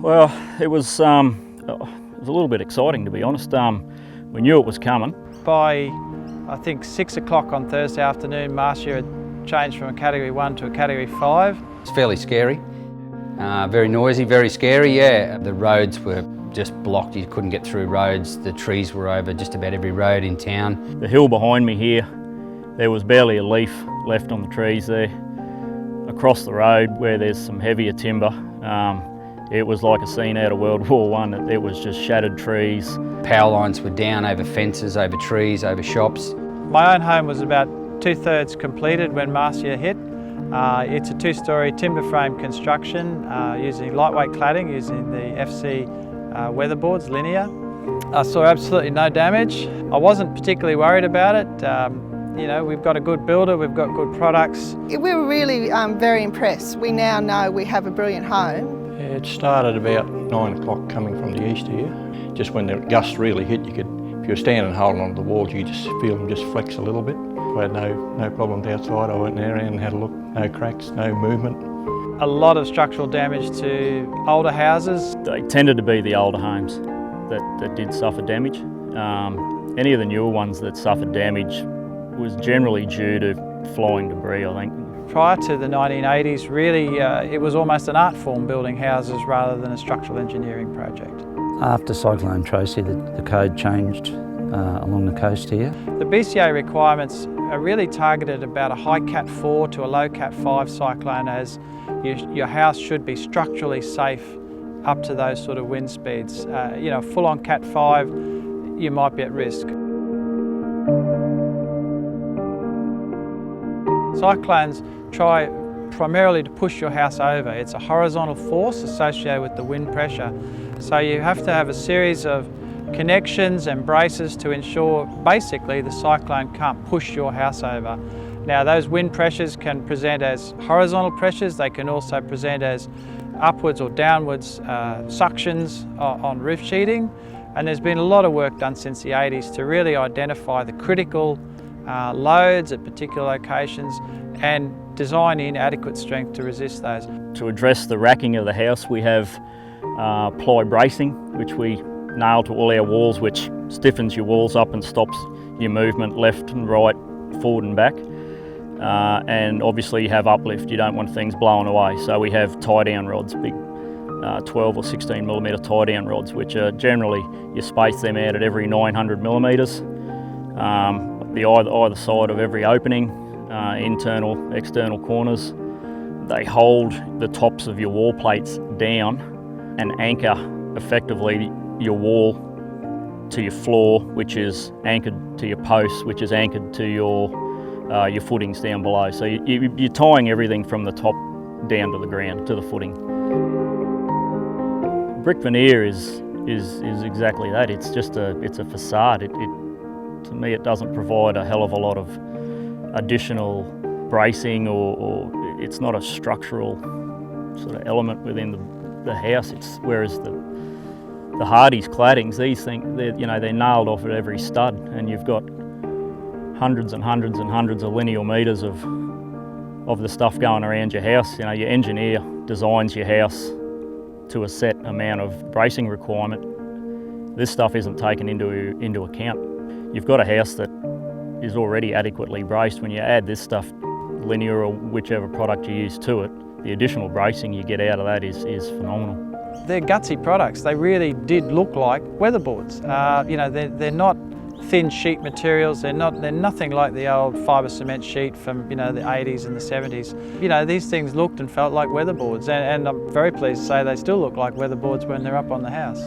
Well, it was a little bit exciting, to be honest. We knew it was coming. By, I think, 6 o'clock on Thursday afternoon, Marcia had changed from a Category 1 to a Category 5. It's fairly scary, very noisy, very scary, yeah. The roads were just blocked, you couldn't get through roads. The trees were over just about every road in town. The hill behind me here, there was barely a leaf left on the trees there. Across the road where there's some heavier timber, it was like a scene out of World War I. It was just shattered trees. Power lines were down over fences, over trees, over shops. My own home was about 2/3 completed when Marcia hit. It's a 2-storey timber frame construction using lightweight cladding, using the FC weatherboards, linear. I saw absolutely no damage. I wasn't particularly worried about it. You know, we've got a good builder, we've got good products. We were really very impressed. We now know we have a brilliant home. It started about 9 o'clock coming from the east here. Just when the gusts really hit, you could, if you were standing holding onto the walls, you just feel them just flex a little bit. I had no problems outside. I went there and had a look. No cracks, no movement. A lot of structural damage to older houses. They tended to be the older homes that did suffer damage. Any of the newer ones that suffered damage was generally due to flying debris, I think. Prior to the 1980s, really, it was almost an art form building houses rather than a structural engineering project. After Cyclone Tracy, the code changed along the coast here. The BCA requirements are really targeted about a high Cat 4 to a low Cat 5 cyclone, as your house should be structurally safe up to those sort of wind speeds. You know, full on Cat 5, you might be at risk. Cyclones try primarily to push your house over. It's a horizontal force associated with the wind pressure. So you have to have a series of connections and braces to ensure basically the cyclone can't push your house over. Now those wind pressures can present as horizontal pressures, they can also present as upwards or downwards suctions on roof sheeting, and there's been a lot of work done since the 80s to really identify the critical loads at particular locations and design in adequate strength to resist those. To address the racking of the house, we have ply bracing, which we nail to all our walls, which stiffens your walls up and stops your movement left and right, forward and back. And obviously you have uplift, you don't want things blowing away. So we have tie-down rods, big 12 or 16 millimetre tie-down rods, which are generally, you space them out at every 900 millimetres. Either side of every opening, internal, external corners. They hold the tops of your wall plates down and anchor effectively your wall to your floor, which is anchored to your posts, which is anchored to your footings down below. So you're tying everything from the top down to the ground, to the footing. Brick veneer is exactly that. It's just it's a facade. To me, it doesn't provide a hell of a lot of additional bracing, or it's not a structural sort of element within the house. Whereas the Hardie's claddings, these things, they're nailed off at every stud, and you've got hundreds and hundreds and hundreds of linear metres of the stuff going around your house. You know, your engineer designs your house to a set amount of bracing requirement. This stuff isn't taken into account. You've got a house that is already adequately braced. When you add this stuff, linear or whichever product you use to it, the additional bracing you get out of that is phenomenal. They're gutsy products. They really did look like weatherboards. You know, they're not thin sheet materials. They're nothing like the old fibre cement sheet from, you know, the 80s and the 70s. You know, these things looked and felt like weatherboards, and I'm very pleased to say they still look like weatherboards when they're up on the house.